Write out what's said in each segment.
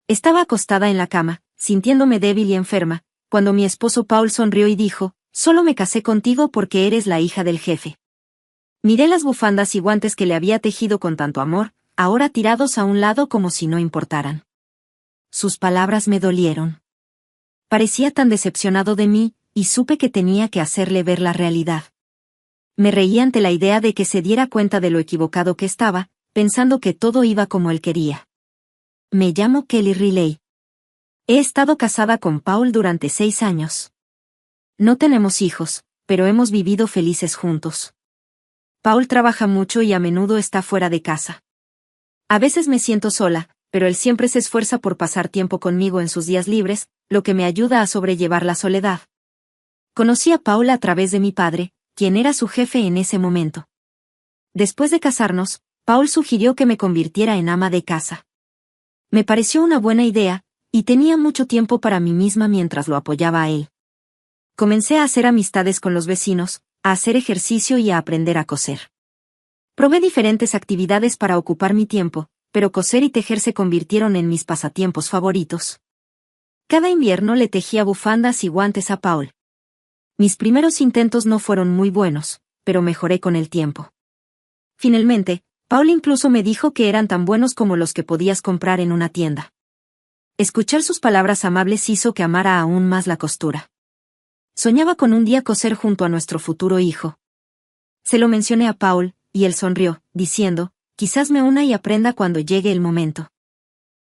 Estaba acostada en la cama, sintiéndome débil y enferma, cuando mi esposo Paul sonrió y dijo, «Solo me casé contigo porque eres la hija del jefe». Miré las bufandas y guantes que le había tejido con tanto amor, ahora tirados a un lado como si no importaran. Sus palabras me dolieron. Parecía tan decepcionado de mí, y supe que tenía que hacerle ver la realidad. Me reí ante la idea de que se diera cuenta de lo equivocado que estaba, pensando que todo iba como él quería. Me llamo Kelly Riley. He estado casada con Paul durante 6 años. No tenemos hijos, pero hemos vivido felices juntos. Paul trabaja mucho y a menudo está fuera de casa. A veces me siento sola, pero él siempre se esfuerza por pasar tiempo conmigo en sus días libres, lo que me ayuda a sobrellevar la soledad. Conocí a Paul a través de mi padre, quien era su jefe en ese momento. Después de casarnos, Paul sugirió que me convirtiera en ama de casa. Me pareció una buena idea, y tenía mucho tiempo para mí misma mientras lo apoyaba a él. Comencé a hacer amistades con los vecinos, a hacer ejercicio y a aprender a coser. Probé diferentes actividades para ocupar mi tiempo, pero coser y tejer se convirtieron en mis pasatiempos favoritos. Cada invierno le tejía bufandas y guantes a Paul. Mis primeros intentos no fueron muy buenos, pero mejoré con el tiempo. Finalmente, Paul incluso me dijo que eran tan buenos como los que podías comprar en una tienda. Escuchar sus palabras amables hizo que amara aún más la costura. Soñaba con un día coser junto a nuestro futuro hijo. Se lo mencioné a Paul, y él sonrió, diciendo, «Quizás me una y aprenda cuando llegue el momento».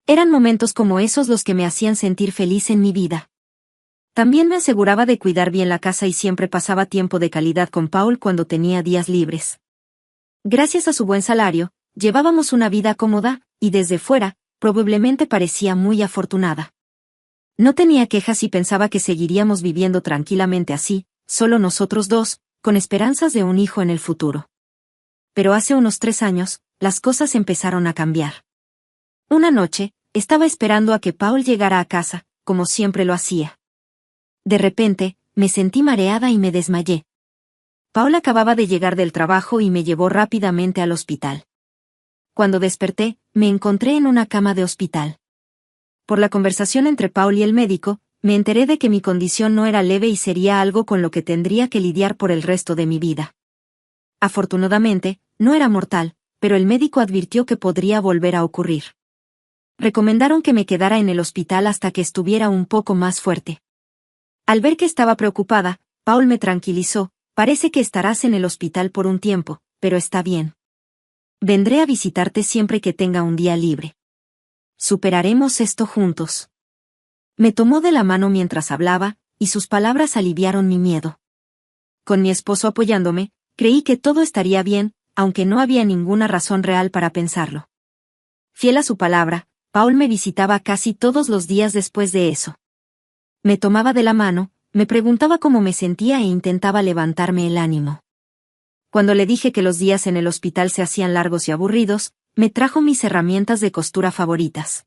Eran momentos como esos los que me hacían sentir feliz en mi vida. También me aseguraba de cuidar bien la casa y siempre pasaba tiempo de calidad con Paul cuando tenía días libres. Gracias a su buen salario, llevábamos una vida cómoda, y desde fuera, probablemente parecía muy afortunada. No tenía quejas y pensaba que seguiríamos viviendo tranquilamente así, solo nosotros dos, con esperanzas de un hijo en el futuro. Pero hace unos 3 años, las cosas empezaron a cambiar. Una noche, estaba esperando a que Paul llegara a casa, como siempre lo hacía. De repente, me sentí mareada y me desmayé. Paul acababa de llegar del trabajo y me llevó rápidamente al hospital. Cuando desperté, me encontré en una cama de hospital. Por la conversación entre Paul y el médico, me enteré de que mi condición no era leve y sería algo con lo que tendría que lidiar por el resto de mi vida. Afortunadamente, no era mortal, pero el médico advirtió que podría volver a ocurrir. Recomendaron que me quedara en el hospital hasta que estuviera un poco más fuerte. Al ver que estaba preocupada, Paul me tranquilizó, «Parece que estarás en el hospital por un tiempo, pero está bien. Vendré a visitarte siempre que tenga un día libre. Superaremos esto juntos». Me tomó de la mano mientras hablaba, y sus palabras aliviaron mi miedo. Con mi esposo apoyándome, creí que todo estaría bien, aunque no había ninguna razón real para pensarlo. Fiel a su palabra, Paul me visitaba casi todos los días después de eso. Me tomaba de la mano, me preguntaba cómo me sentía e intentaba levantarme el ánimo. Cuando le dije que los días en el hospital se hacían largos y aburridos, me trajo mis herramientas de costura favoritas.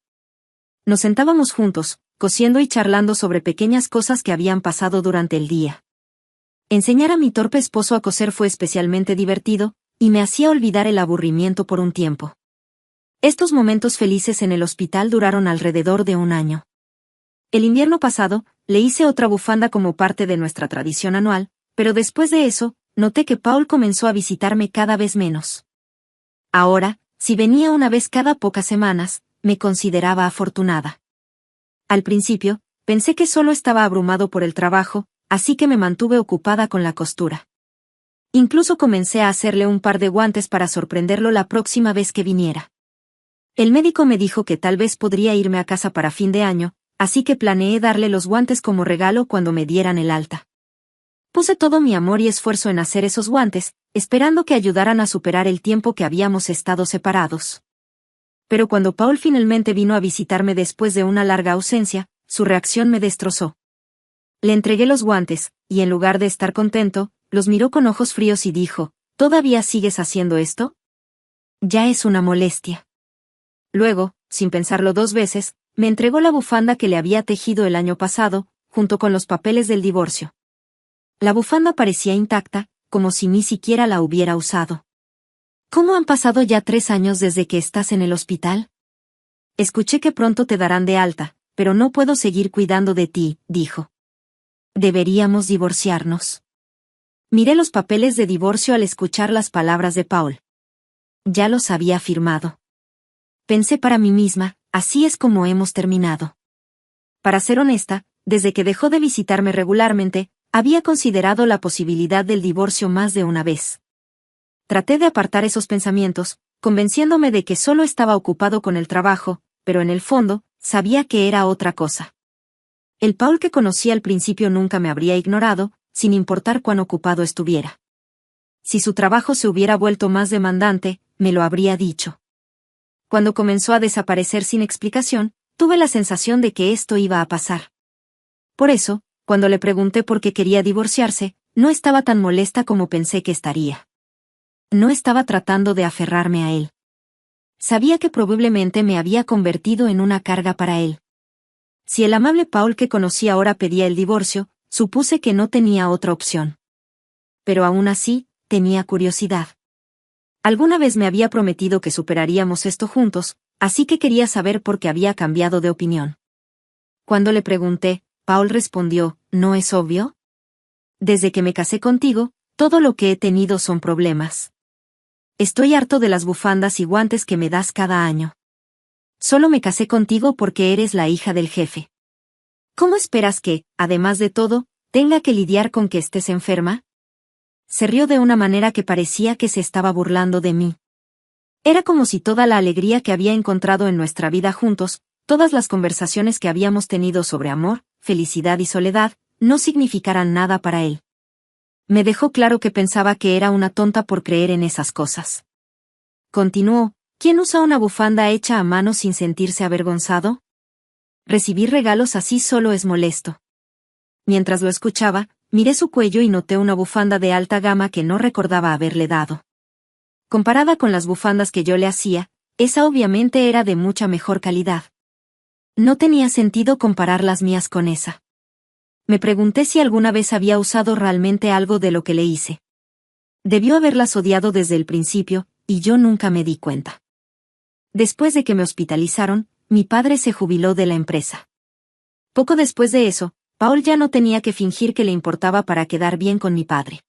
Nos sentábamos juntos, cosiendo y charlando sobre pequeñas cosas que habían pasado durante el día. Enseñar a mi torpe esposo a coser fue especialmente divertido, y me hacía olvidar el aburrimiento por un tiempo. Estos momentos felices en el hospital duraron alrededor de 1 año. El invierno pasado, le hice otra bufanda como parte de nuestra tradición anual, pero después de eso, noté que Paul comenzó a visitarme cada vez menos. Ahora, si venía una vez cada pocas semanas, me consideraba afortunada. Al principio, pensé que solo estaba abrumado por el trabajo, así que me mantuve ocupada con la costura. Incluso comencé a hacerle un par de guantes para sorprenderlo la próxima vez que viniera. El médico me dijo que tal vez podría irme a casa para fin de año, así que planeé darle los guantes como regalo cuando me dieran el alta. Puse todo mi amor y esfuerzo en hacer esos guantes, esperando que ayudaran a superar el tiempo que habíamos estado separados. Pero cuando Paul finalmente vino a visitarme después de una larga ausencia, su reacción me destrozó. Le entregué los guantes, y en lugar de estar contento, los miró con ojos fríos y dijo, «¿Todavía sigues haciendo esto? Ya es una molestia». Luego, sin pensarlo 2 veces, me entregó la bufanda que le había tejido el año pasado, junto con los papeles del divorcio. La bufanda parecía intacta, como si ni siquiera la hubiera usado. «¿Cómo han pasado ya 3 años desde que estás en el hospital?». Escuché que pronto te darán de alta, pero no puedo seguir cuidando de ti, dijo. Deberíamos divorciarnos. Miré los papeles de divorcio al escuchar las palabras de Paul. Ya los había firmado. Pensé para mí misma, así es como hemos terminado. Para ser honesta, desde que dejó de visitarme regularmente, había considerado la posibilidad del divorcio más de una vez. Traté de apartar esos pensamientos, convenciéndome de que solo estaba ocupado con el trabajo, pero en el fondo, sabía que era otra cosa. El Paul que conocí al principio nunca me habría ignorado, sin importar cuán ocupado estuviera. Si su trabajo se hubiera vuelto más demandante, me lo habría dicho. Cuando comenzó a desaparecer sin explicación, tuve la sensación de que esto iba a pasar. Por eso, cuando le pregunté por qué quería divorciarse, no estaba tan molesta como pensé que estaría. No estaba tratando de aferrarme a él. Sabía que probablemente me había convertido en una carga para él. Si el amable Paul que conocí ahora pedía el divorcio, supuse que no tenía otra opción. Pero aún así, tenía curiosidad. Alguna vez me había prometido que superaríamos esto juntos, así que quería saber por qué había cambiado de opinión. Cuando le pregunté, Paul respondió, ¿no es obvio? Desde que me casé contigo, todo lo que he tenido son problemas. Estoy harto de las bufandas y guantes que me das cada año. Solo me casé contigo porque eres la hija del jefe. ¿Cómo esperas que, además de todo, tenga que lidiar con que estés enferma? Se rió de una manera que parecía que se estaba burlando de mí. Era como si toda la alegría que había encontrado en nuestra vida juntos, todas las conversaciones que habíamos tenido sobre amor, felicidad y soledad, no significaran nada para él. Me dejó claro que pensaba que era una tonta por creer en esas cosas. Continuó, ¿quién usa una bufanda hecha a mano sin sentirse avergonzado? Recibir regalos así solo es molesto. Mientras lo escuchaba, miré su cuello y noté una bufanda de alta gama que no recordaba haberle dado. Comparada con las bufandas que yo le hacía, esa obviamente era de mucha mejor calidad. No tenía sentido comparar las mías con esa. Me pregunté si alguna vez había usado realmente algo de lo que le hice. Debió haberlas odiado desde el principio, y yo nunca me di cuenta. Después de que me hospitalizaron, mi padre se jubiló de la empresa. Poco después de eso, Paul ya no tenía que fingir que le importaba para quedar bien con mi padre.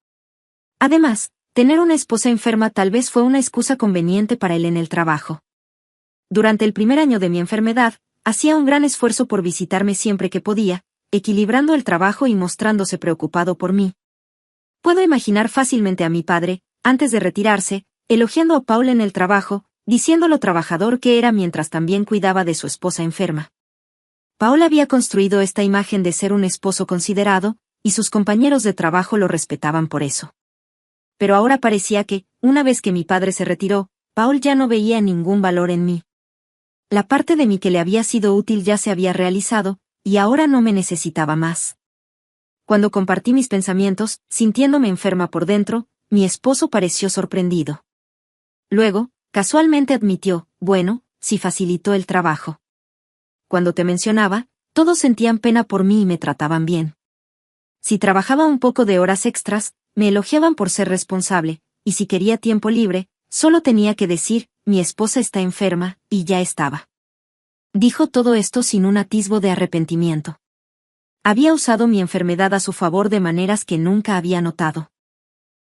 Además, tener una esposa enferma tal vez fue una excusa conveniente para él en el trabajo. Durante el primer año de mi enfermedad, hacía un gran esfuerzo por visitarme siempre que podía, equilibrando el trabajo y mostrándose preocupado por mí. Puedo imaginar fácilmente a mi padre, antes de retirarse, elogiando a Paul en el trabajo, diciendo lo trabajador que era mientras también cuidaba de su esposa enferma. Paul había construido esta imagen de ser un esposo considerado, y sus compañeros de trabajo lo respetaban por eso. Pero ahora parecía que, una vez que mi padre se retiró, Paul ya no veía ningún valor en mí. La parte de mí que le había sido útil ya se había realizado, y ahora no me necesitaba más. Cuando compartí mis pensamientos, sintiéndome enferma por dentro, mi esposo pareció sorprendido. Luego, casualmente admitió, bueno, sí facilitó el trabajo. Cuando te mencionaba, todos sentían pena por mí y me trataban bien. Si trabajaba un poco de horas extras, me elogiaban por ser responsable, y si quería tiempo libre, solo tenía que decir, mi esposa está enferma, y ya estaba. Dijo todo esto sin un atisbo de arrepentimiento. Había usado mi enfermedad a su favor de maneras que nunca había notado.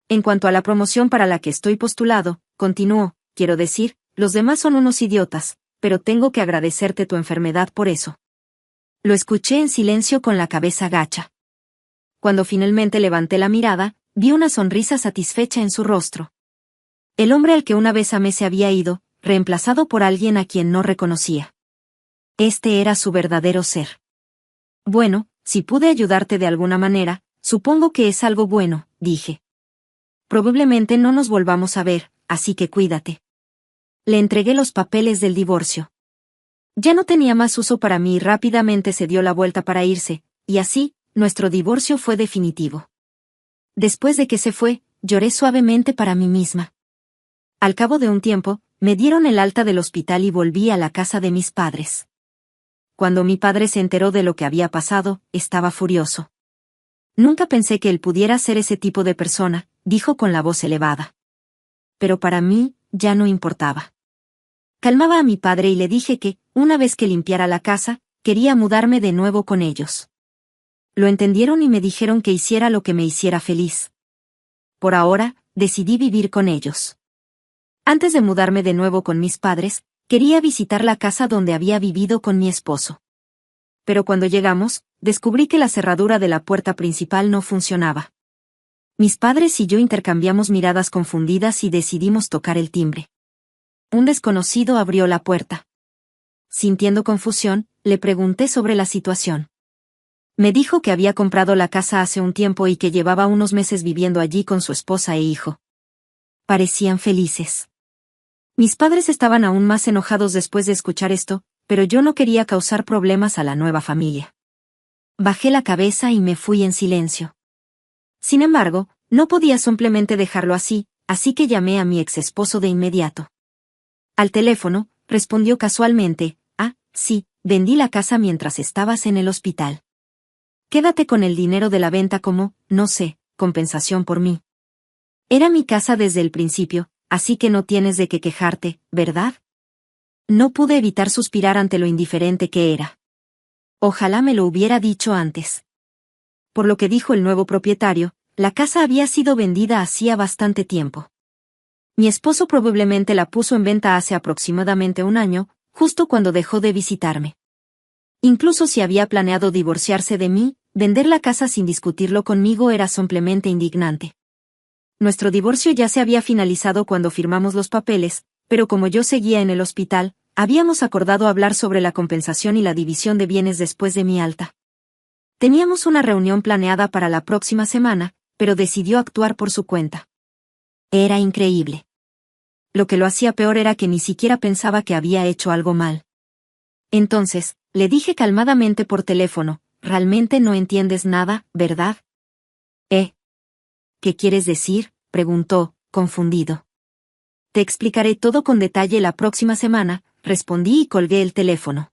En cuanto a la promoción para la que estoy postulado, continuó, quiero decir, los demás son unos idiotas, pero tengo que agradecerte tu enfermedad por eso. Lo escuché en silencio con la cabeza gacha. Cuando finalmente levanté la mirada, vi una sonrisa satisfecha en su rostro. El hombre al que una vez amé se había ido, reemplazado por alguien a quien no reconocía. Este era su verdadero ser. Bueno, si pude ayudarte de alguna manera, supongo que es algo bueno, dije. Probablemente no nos volvamos a ver, así que cuídate. Le entregué los papeles del divorcio. Ya no tenía más uso para mí y rápidamente se dio la vuelta para irse, y así, nuestro divorcio fue definitivo. Después de que se fue, lloré suavemente para mí misma. Al cabo de un tiempo, me dieron el alta del hospital y volví a la casa de mis padres. Cuando mi padre se enteró de lo que había pasado, estaba furioso. Nunca pensé que él pudiera ser ese tipo de persona, dijo con la voz elevada. Pero para mí, ya no importaba. Calmaba a mi padre y le dije que, una vez que limpiara la casa, quería mudarme de nuevo con ellos. Lo entendieron y me dijeron que hiciera lo que me hiciera feliz. Por ahora, decidí vivir con ellos. Antes de mudarme de nuevo con mis padres, quería visitar la casa donde había vivido con mi esposo. Pero cuando llegamos, descubrí que la cerradura de la puerta principal no funcionaba. Mis padres y yo intercambiamos miradas confundidas y decidimos tocar el timbre. Un desconocido abrió la puerta. Sintiendo confusión, le pregunté sobre la situación. Me dijo que había comprado la casa hace un tiempo y que llevaba unos meses viviendo allí con su esposa e hijo. Parecían felices. Mis padres estaban aún más enojados después de escuchar esto, pero yo no quería causar problemas a la nueva familia. Bajé la cabeza y me fui en silencio. Sin embargo, no podía simplemente dejarlo así que llamé a mi exesposo de inmediato. Al teléfono, respondió casualmente: sí, vendí la casa mientras estabas en el hospital. Quédate con el dinero de la venta como, no sé, compensación por mí. Era mi casa desde el principio, así que no tienes de qué quejarte, ¿verdad? No pude evitar suspirar ante lo indiferente que era. Ojalá me lo hubiera dicho antes. Por lo que dijo el nuevo propietario, la casa había sido vendida hacía bastante tiempo. Mi esposo probablemente la puso en venta hace aproximadamente un año, justo cuando dejó de visitarme. Incluso si había planeado divorciarse de mí, vender la casa sin discutirlo conmigo era simplemente indignante. Nuestro divorcio ya se había finalizado cuando firmamos los papeles, pero como yo seguía en el hospital, habíamos acordado hablar sobre la compensación y la división de bienes después de mi alta. Teníamos una reunión planeada para la próxima semana, pero decidió actuar por su cuenta. Era increíble. Lo que lo hacía peor era que ni siquiera pensaba que había hecho algo mal. Entonces, le dije calmadamente por teléfono: realmente no entiendes nada, ¿verdad? ¿Qué quieres decir?, preguntó, confundido. Te explicaré todo con detalle la próxima semana, respondí y colgué el teléfono.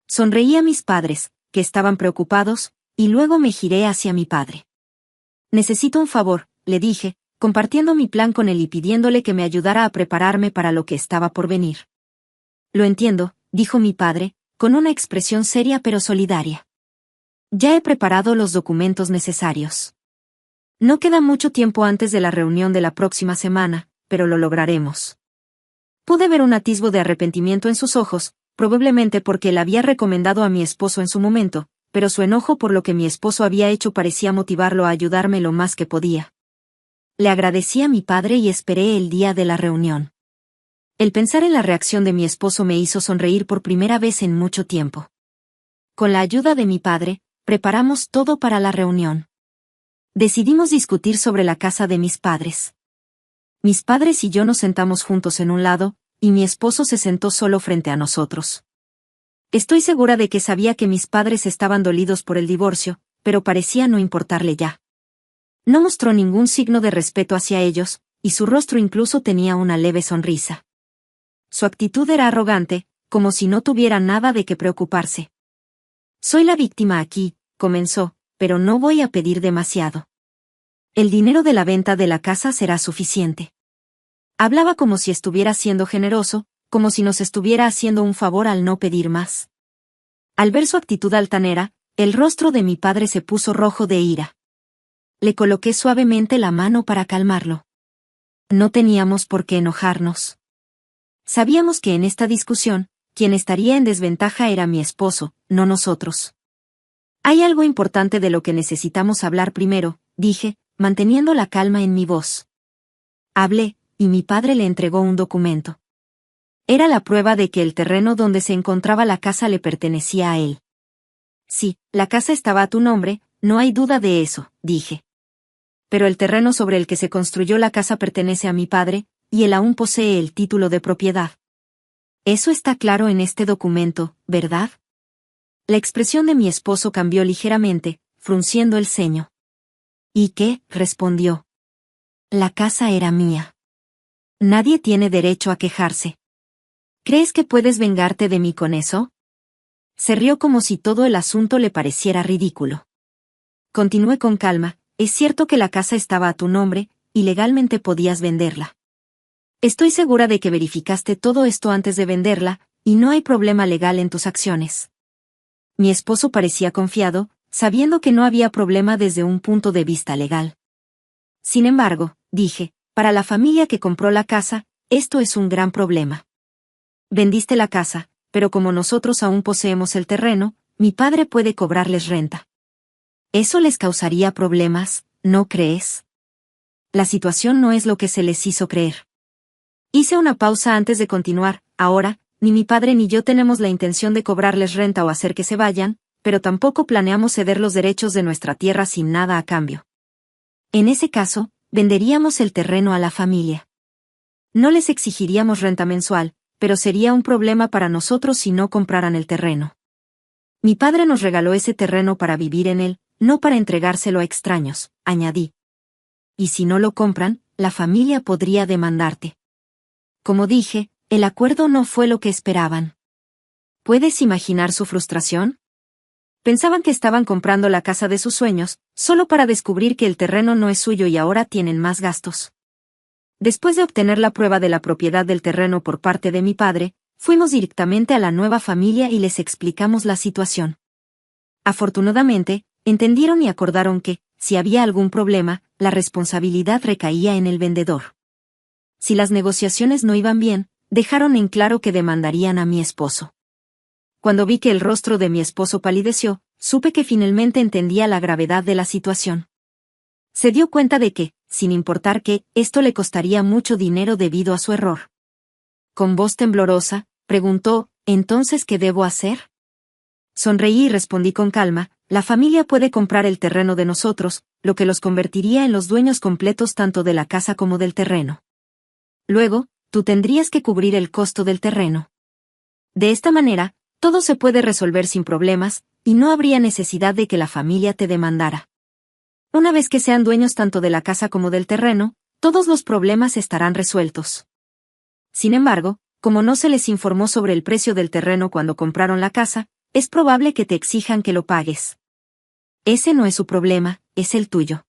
Sonreí a mis padres, que estaban preocupados, y luego me giré hacia mi padre. Necesito un favor, le dije, compartiendo mi plan con él y pidiéndole que me ayudara a prepararme para lo que estaba por venir. Lo entiendo, dijo mi padre, con una expresión seria pero solidaria. Ya he preparado los documentos necesarios. No queda mucho tiempo antes de la reunión de la próxima semana, pero lo lograremos. Pude ver un atisbo de arrepentimiento en sus ojos, probablemente porque él había recomendado a mi esposo en su momento, pero su enojo por lo que mi esposo había hecho parecía motivarlo a ayudarme lo más que podía. Le agradecí a mi padre y esperé el día de la reunión. El pensar en la reacción de mi esposo me hizo sonreír por primera vez en mucho tiempo. Con la ayuda de mi padre, preparamos todo para la reunión. Decidimos discutir sobre la casa de mis padres. Mis padres y yo nos sentamos juntos en un lado, y mi esposo se sentó solo frente a nosotros. Estoy segura de que sabía que mis padres estaban dolidos por el divorcio, pero parecía no importarle ya. No mostró ningún signo de respeto hacia ellos, y su rostro incluso tenía una leve sonrisa. Su actitud era arrogante, como si no tuviera nada de qué preocuparse. Soy la víctima aquí, comenzó, pero no voy a pedir demasiado. El dinero de la venta de la casa será suficiente. Hablaba como si estuviera siendo generoso, como si nos estuviera haciendo un favor al no pedir más. Al ver su actitud altanera, el rostro de mi padre se puso rojo de ira. Le coloqué suavemente la mano para calmarlo. No teníamos por qué enojarnos. Sabíamos que en esta discusión, quien estaría en desventaja era mi esposo, no nosotros. Hay algo importante de lo que necesitamos hablar primero, dije, manteniendo la calma en mi voz. Hablé, y mi padre le entregó un documento. Era la prueba de que el terreno donde se encontraba la casa le pertenecía a él. Sí, la casa estaba a tu nombre, no hay duda de eso, dije. Pero el terreno sobre el que se construyó la casa pertenece a mi padre, y él aún posee el título de propiedad. Eso está claro en este documento, ¿verdad? La expresión de mi esposo cambió ligeramente, frunciendo el ceño. ¿Y qué?, respondió. La casa era mía. Nadie tiene derecho a quejarse. ¿Crees que puedes vengarte de mí con eso? Se rió como si todo el asunto le pareciera ridículo. Continué con calma, es cierto que la casa estaba a tu nombre, y legalmente podías venderla. Estoy segura de que verificaste todo esto antes de venderla, y no hay problema legal en tus acciones. Mi esposo parecía confiado, sabiendo que no había problema desde un punto de vista legal. Sin embargo, dije, para la familia que compró la casa, esto es un gran problema. Vendiste la casa, pero como nosotros aún poseemos el terreno, mi padre puede cobrarles renta. Eso les causaría problemas, ¿no crees? La situación no es lo que se les hizo creer. Hice una pausa antes de continuar. Ahora, ni mi padre ni yo tenemos la intención de cobrarles renta o hacer que se vayan, pero tampoco planeamos ceder los derechos de nuestra tierra sin nada a cambio. En ese caso, venderíamos el terreno a la familia. No les exigiríamos renta mensual, pero sería un problema para nosotros si no compraran el terreno. Mi padre nos regaló ese terreno para vivir en él, no para entregárselo a extraños, añadí. Y si no lo compran, la familia podría demandarte. Como dije, el acuerdo no fue lo que esperaban. ¿Puedes imaginar su frustración? Pensaban que estaban comprando la casa de sus sueños, solo para descubrir que el terreno no es suyo y ahora tienen más gastos. Después de obtener la prueba de la propiedad del terreno por parte de mi padre, fuimos directamente a la nueva familia y les explicamos la situación. Afortunadamente, entendieron y acordaron que, si había algún problema, la responsabilidad recaía en el vendedor. Si las negociaciones no iban bien, dejaron en claro que demandarían a mi esposo. Cuando vi que el rostro de mi esposo palideció, supe que finalmente entendía la gravedad de la situación. Se dio cuenta de que, sin importar que, esto le costaría mucho dinero debido a su error. Con voz temblorosa, preguntó, ¿entonces qué debo hacer? Sonreí y respondí con calma, la familia puede comprar el terreno de nosotros, lo que los convertiría en los dueños completos tanto de la casa como del terreno. Luego, tú tendrías que cubrir el costo del terreno. De esta manera, todo se puede resolver sin problemas, y no habría necesidad de que la familia te demandara. Una vez que sean dueños tanto de la casa como del terreno, todos los problemas estarán resueltos. Sin embargo, como no se les informó sobre el precio del terreno cuando compraron la casa, es probable que te exijan que lo pagues. Ese no es su problema, es el tuyo.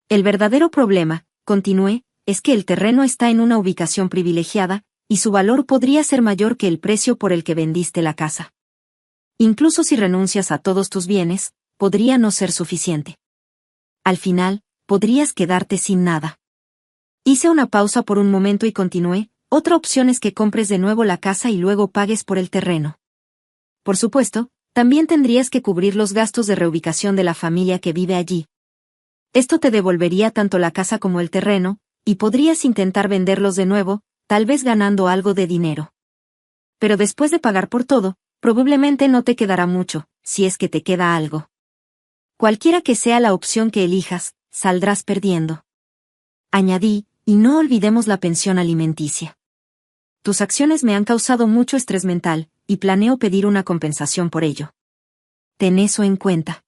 El verdadero problema, continué, es que el terreno está en una ubicación privilegiada, y su valor podría ser mayor que el precio por el que vendiste la casa. Incluso si renuncias a todos tus bienes, podría no ser suficiente. Al final, podrías quedarte sin nada. Hice una pausa por un momento y continué, otra opción es que compres de nuevo la casa y luego pagues por el terreno. Por supuesto, también tendrías que cubrir los gastos de reubicación de la familia que vive allí. Esto te devolvería tanto la casa como el terreno, y podrías intentar venderlos de nuevo, tal vez ganando algo de dinero. Pero después de pagar por todo, probablemente no te quedará mucho, si es que te queda algo. Cualquiera que sea la opción que elijas, saldrás perdiendo. Añadí, y no olvidemos la pensión alimenticia. Tus acciones me han causado mucho estrés mental, y planeo pedir una compensación por ello. Ten eso en cuenta.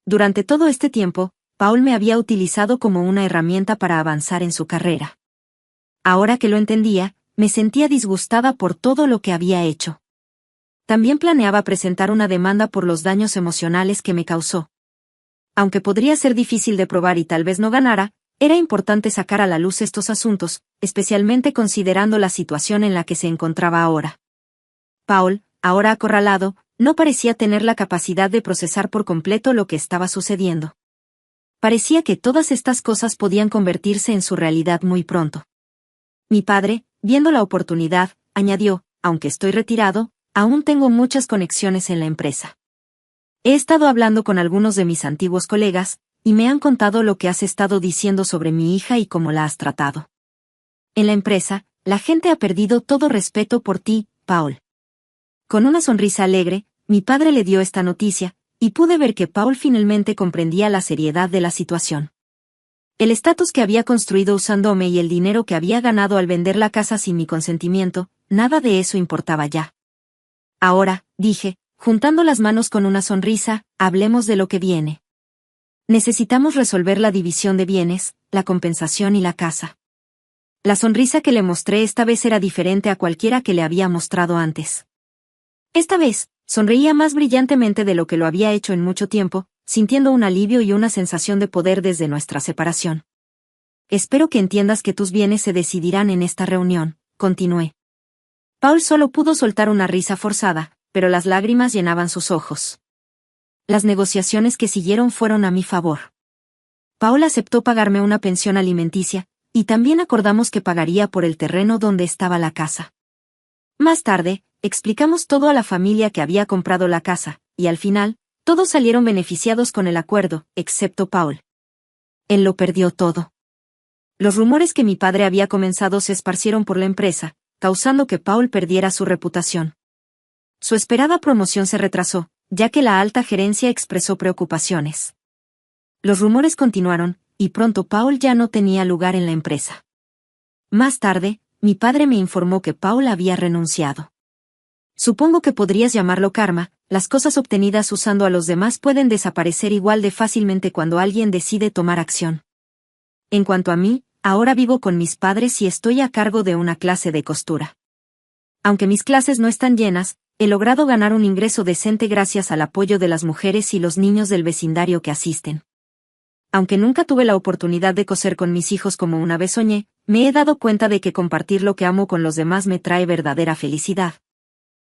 Durante todo este tiempo, Paul me había utilizado como una herramienta para avanzar en su carrera. Ahora que lo entendía, me sentía disgustada por todo lo que había hecho. También planeaba presentar una demanda por los daños emocionales que me causó. Aunque podría ser difícil de probar y tal vez no ganara, era importante sacar a la luz estos asuntos, especialmente considerando la situación en la que se encontraba ahora. Paul, ahora acorralado, no parecía tener la capacidad de procesar por completo lo que estaba sucediendo. Parecía que todas estas cosas podían convertirse en su realidad muy pronto. Mi padre, viendo la oportunidad, añadió, aunque estoy retirado, aún tengo muchas conexiones en la empresa. He estado hablando con algunos de mis antiguos colegas, y me han contado lo que has estado diciendo sobre mi hija y cómo la has tratado. En la empresa, la gente ha perdido todo respeto por ti, Paul. Con una sonrisa alegre, mi padre le dio esta noticia, y pude ver que Paul finalmente comprendía la seriedad de la situación. El estatus que había construido usándome y el dinero que había ganado al vender la casa sin mi consentimiento, nada de eso importaba ya. Ahora, dije, juntando las manos con una sonrisa, hablemos de lo que viene. Necesitamos resolver la división de bienes, la compensación y la casa. La sonrisa que le mostré esta vez era diferente a cualquiera que le había mostrado antes. Esta vez, sonreía más brillantemente de lo que lo había hecho en mucho tiempo, sintiendo un alivio y una sensación de poder desde nuestra separación. Espero que entiendas que tus bienes se decidirán en esta reunión, continué. Paul solo pudo soltar una risa forzada, pero las lágrimas llenaban sus ojos. Las negociaciones que siguieron fueron a mi favor. Paul aceptó pagarme una pensión alimenticia, y también acordamos que pagaría por el terreno donde estaba la casa. Más tarde, explicamos todo a la familia que había comprado la casa, y al final, todos salieron beneficiados con el acuerdo, excepto Paul. Él lo perdió todo. Los rumores que mi padre había comenzado se esparcieron por la empresa, causando que Paul perdiera su reputación. Su esperada promoción se retrasó, ya que la alta gerencia expresó preocupaciones. Los rumores continuaron, y pronto Paul ya no tenía lugar en la empresa. Más tarde, mi padre me informó que Paul había renunciado. Supongo que podrías llamarlo karma, las cosas obtenidas usando a los demás pueden desaparecer igual de fácilmente cuando alguien decide tomar acción. En cuanto a mí, ahora vivo con mis padres y estoy a cargo de una clase de costura. Aunque mis clases no están llenas, he logrado ganar un ingreso decente gracias al apoyo de las mujeres y los niños del vecindario que asisten. Aunque nunca tuve la oportunidad de coser con mis hijos como una vez soñé, me he dado cuenta de que compartir lo que amo con los demás me trae verdadera felicidad.